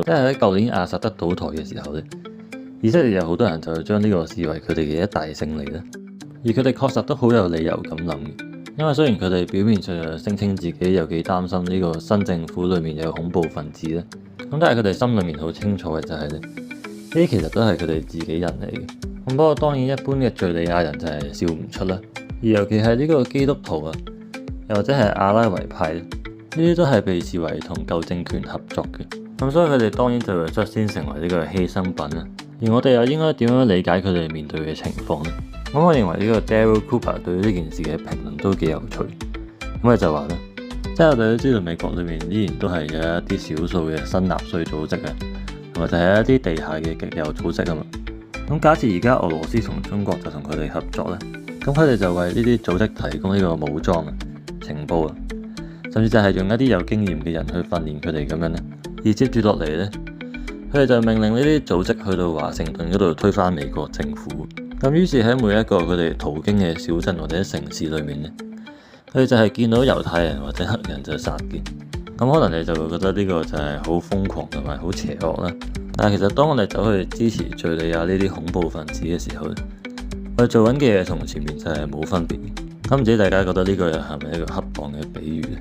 即係喺舊年阿薩德倒台嘅時候咧，以色列有好多人就將呢個視為佢哋嘅一大勝利啦。而佢哋確實都好有理由咁諗嘅，因為雖然佢哋表面上就聲稱自己有幾擔心呢個新政府裏面有恐怖分子咧，咁但係佢哋心裏面好清楚嘅就係咧，呢啲其實都係佢哋自己人嚟嘅。咁不過當然一般嘅敍利亞人就係笑唔出啦，而尤其係呢個基督徒啊，又或者係阿拉維派，呢啲都係被視為同舊政權合作嘅。咁所以佢哋當然就會率先成為呢個犧牲品啦。而我哋又應該點樣理解佢哋面對嘅情況呢？咁我認為呢個 Daryl Cooper 對呢件事嘅評論都幾有趣。咁佢就話咧，即係我哋都知道美國裏面依然都係有一啲少數嘅新納粹組織啊，同埋就係一啲地下嘅極右組織啊嘛。咁假設而家俄羅斯同中國就同佢哋合作咧，咁佢哋就為呢啲組織提供呢個武裝啊、情報啊，甚至就係用一啲有經驗嘅人去訓練佢哋咁樣咧。而接住落嚟咧，佢哋就命令呢啲組織去到華盛頓嗰度推翻美國政府。咁於是喺每一個佢哋途經嘅小鎮或者城市裏面咧，佢哋就係見到猶太人或者黑人就殺嘅。咁可能你就會覺得呢個就係好瘋狂同埋好邪惡啦。但係其實當我哋走去支持敍利亞呢啲恐怖分子嘅時候咧，我哋做緊嘅嘢同前面就係冇分別。咁唔知大家覺得呢個又係咪一個恰當嘅比喻咧？